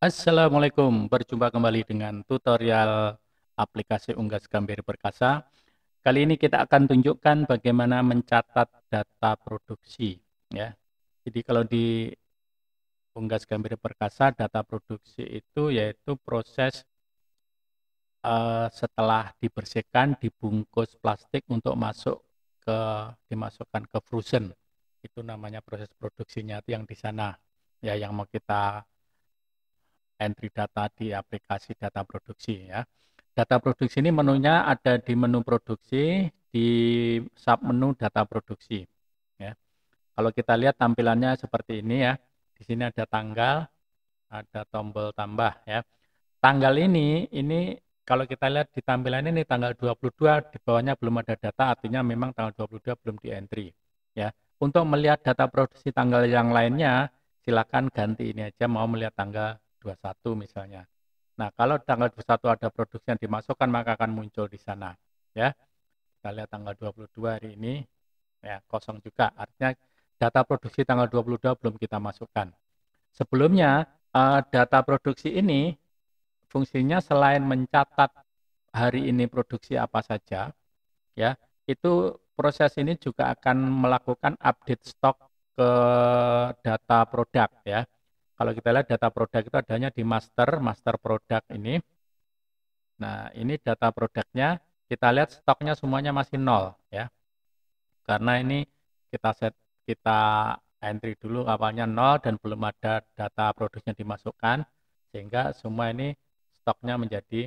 Assalamualaikum, berjumpa kembali dengan tutorial aplikasi Unggas Gambir Perkasa. Kali ini kita akan tunjukkan bagaimana mencatat data produksi. Ya, jadi kalau di Unggas Gambir Perkasa, data produksi itu yaitu proses setelah dibersihkan, dibungkus plastik untuk dimasukkan ke frozen. Itu namanya proses produksinya itu yang di sana. Ya, yang mau kita entry data di aplikasi data produksi ya. Data produksi ini menunya ada di menu produksi, di submenu data produksi ya. Kalau kita lihat tampilannya seperti ini ya. Di sini ada tanggal, ada tombol tambah ya. Tanggal ini kalau kita lihat di tampilan ini tanggal 22, di bawahnya belum ada data, artinya memang tanggal 22 belum di entry ya. Untuk melihat data produksi tanggal yang lainnya, silakan ganti ini aja, mau melihat tanggal 21 misalnya. Nah, kalau tanggal 21 ada produksi yang dimasukkan, maka akan muncul di sana ya. Kita lihat tanggal 22 hari ini ya, kosong juga, artinya data produksi tanggal 22 belum kita masukkan. Sebelumnya data produksi ini fungsinya selain mencatat hari ini produksi apa saja, ya, itu proses ini juga akan melakukan update stok ke data produk ya. Kalau kita lihat data produk itu adanya di master produk ini. Nah, ini data produknya, kita lihat stoknya semuanya masih nol ya. Karena ini kita entry dulu awalnya nol dan belum ada data produknya dimasukkan, sehingga semua ini stoknya menjadi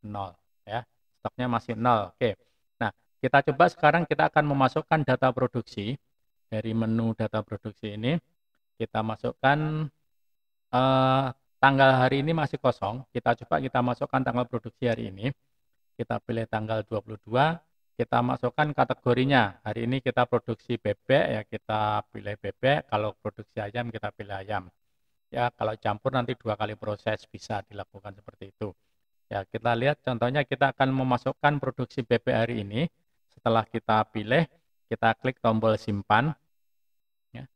nol ya. Stoknya masih nol. Oke. Nah, kita coba sekarang kita akan memasukkan data produksi dari menu data produksi ini. Kita masukkan tanggal hari ini masih kosong. Kita masukkan tanggal produksi hari ini. Kita pilih tanggal 22, kita masukkan kategorinya. Hari ini kita produksi bebek ya, kita pilih bebek. Kalau produksi ayam kita pilih ayam. Ya, kalau campur nanti 2 kali proses bisa dilakukan seperti itu. Ya, kita lihat contohnya kita akan memasukkan produksi bebek hari ini. Setelah kita pilih, kita klik tombol simpan. Ya,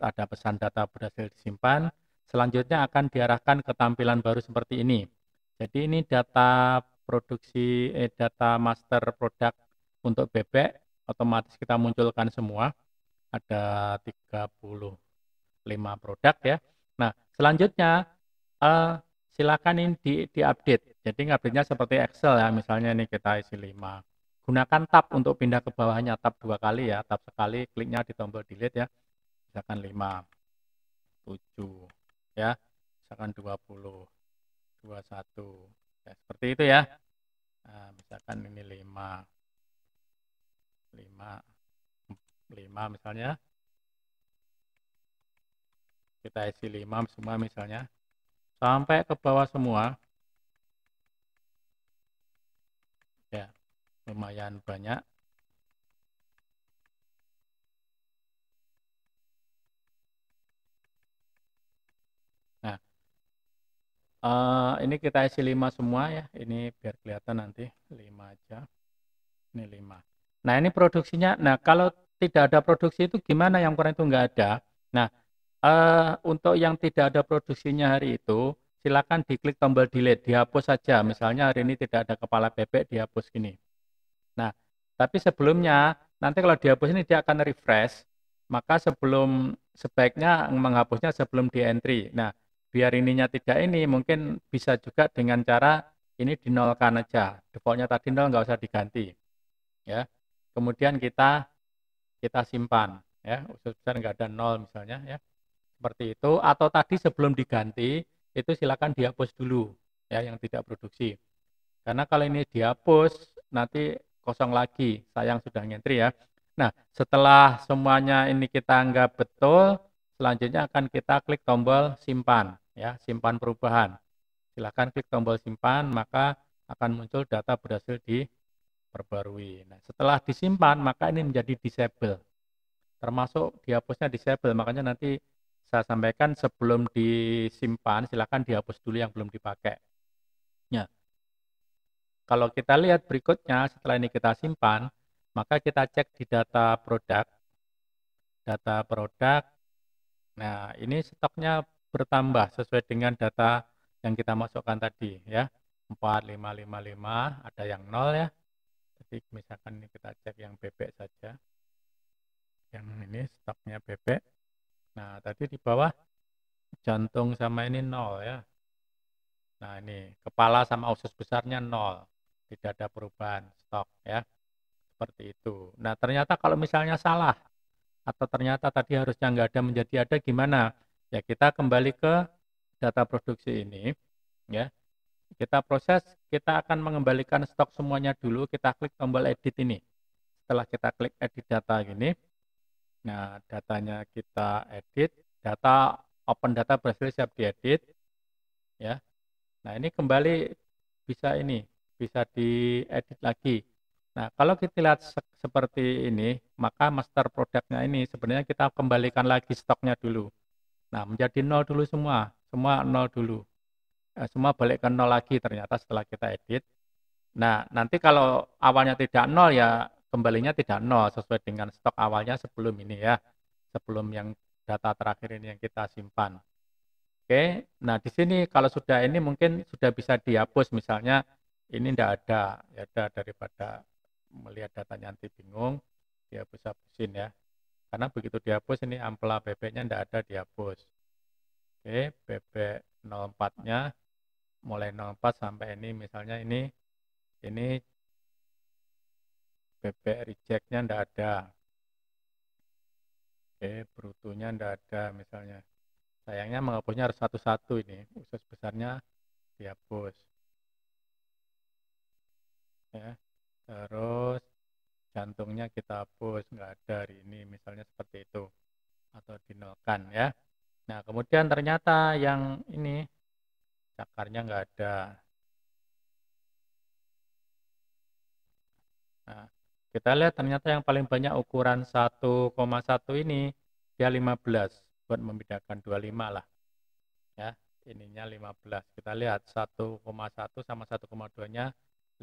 ada pesan data berhasil disimpan. Selanjutnya akan diarahkan ke tampilan baru seperti ini. Jadi ini data master produk untuk bebek, otomatis kita munculkan semua. Ada 35 produk ya. Nah, selanjutnya silakan ini diupdate. Jadi update-nya seperti Excel ya, misalnya ini kita isi 5. Gunakan tab untuk pindah ke bawahnya, tab 2 kali ya, tab sekali, kliknya di tombol delete ya. Misalkan 5, 7 ya, misalkan 20, 21. Ya, seperti itu ya. Nah, misalkan ini 5, 5, 5 misalnya. Kita isi 5 semua misalnya. Sampai ke bawah semua. Ya, lumayan banyak. Nah, ini kita isi 5 semua ya. Ini biar kelihatan nanti 5 aja. Ini 5. Nah, ini produksinya. Nah, kalau tidak ada produksi itu gimana, yang kurang itu nggak ada. Nah, untuk yang tidak ada produksinya hari itu, silakan diklik tombol delete, dihapus saja. Misalnya hari ini tidak ada kepala bebek, dihapus gini. Nah, tapi sebelumnya, nanti kalau dihapus ini dia akan refresh, maka sebaiknya menghapusnya sebelum di entry. Nah, biar ininya tidak ini, mungkin bisa juga dengan cara ini dinolkan aja. Defaultnya tadi nol, nggak usah diganti. Ya. Kemudian kita simpan. Ya, besar nggak ada nol misalnya. Ya. Seperti itu. Atau tadi sebelum diganti, itu silakan dihapus dulu. Ya, yang tidak produksi. Karena kalau ini dihapus, nanti kosong lagi. Sayang sudah ngentri ya. Nah, setelah semuanya ini kita anggap betul, selanjutnya akan kita klik tombol simpan. Ya, simpan perubahan. Silakan klik tombol simpan, maka akan muncul data berhasil diperbarui. Nah, setelah disimpan, maka ini menjadi disable. Termasuk dihapusnya disable, makanya nanti saya sampaikan sebelum disimpan, silakan dihapus dulu yang belum dipakai. Ya, kalau kita lihat berikutnya, setelah ini kita simpan, maka kita cek di data produk. Data produk, nah ini stoknya bertambah sesuai dengan data yang kita masukkan tadi ya. 4, 5, 5, 5, ada yang 0 ya. Jadi misalkan ini kita cek yang bebek saja. Yang ini stoknya bebek. Nah, tadi di bawah jantung sama ini 0 ya. Nah, ini kepala sama usus besarnya 0. Tidak ada perubahan stok ya. Seperti itu. Nah, ternyata kalau misalnya salah atau ternyata tadi harusnya nggak ada menjadi ada gimana? Ya, kita kembali ke data produksi ini ya. Kita proses, kita akan mengembalikan stok semuanya dulu, kita klik tombol edit ini. Setelah kita klik edit data gini, nah datanya kita edit, data open data berhasil siap diedit ya. Nah, ini kembali bisa diedit lagi. Nah, kalau kita lihat seperti ini, maka master produknya ini sebenarnya kita kembalikan lagi stoknya dulu. Nah, menjadi 0 dulu semua 0 dulu. Semua balik ke 0 lagi ternyata setelah kita edit. Nah, nanti kalau awalnya tidak 0 ya kembalinya tidak 0 sesuai dengan stok awalnya sebelum ini ya. Sebelum yang data terakhir ini yang kita simpan. Oke, nah di sini kalau sudah ini mungkin sudah bisa dihapus misalnya ini tidak ada, ya ada daripada melihat datanya nanti bingung, dihapus-hapusin ya. Karena begitu dihapus ini ampela bebeknya tidak ada dihapus. Oke, bebek 04-nya mulai 04 sampai ini misalnya ini bebek reject-nya tidak ada. Oke, brutonya tidak ada misalnya. Sayangnya menghapusnya harus satu-satu ini, usus besarnya dihapus. Ya. Terus jantungnya kita hapus, nggak ada hari ini, misalnya seperti itu. Atau dinolkan ya. Nah, kemudian ternyata yang ini, cakarnya nggak ada. Nah, kita lihat ternyata yang paling banyak ukuran 1,1 ini, dia 15, buat membedakan 25 lah. Ya, ininya 15. Kita lihat 1,1 sama 1,2-nya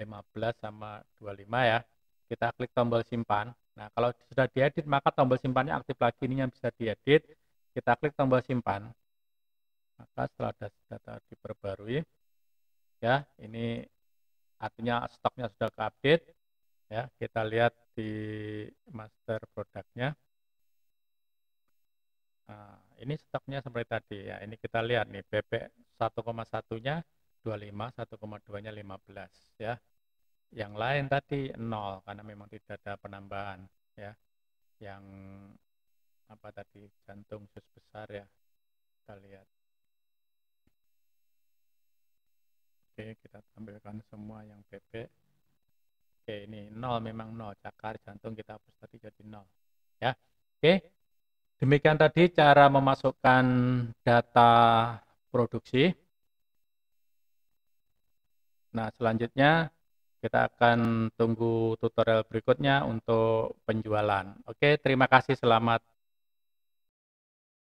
15 sama 25 ya. Kita klik tombol simpan. Nah, kalau sudah diedit maka tombol simpannya aktif lagi, ininya bisa diedit. Kita klik tombol simpan. Maka setelah data diperbarui ya, ini artinya stoknya sudah keupdate ya. Kita lihat di master produknya. Nah, ini stoknya seperti tadi ya. Ini kita lihat nih bebek 1,1-nya 25, 1,2-nya 15 ya. Yang lain tadi 0 karena memang tidak ada penambahan ya. Yang apa tadi jantung usus besar ya. Kita lihat. Oke, kita tampilkan semua yang bebek. Oke, ini 0 memang 0. Cakar jantung kita hapus tadi jadi 0 ya. Oke. Demikian tadi cara memasukkan data produksi. Nah, selanjutnya kita akan tunggu tutorial berikutnya untuk penjualan. Oke, terima kasih. Selamat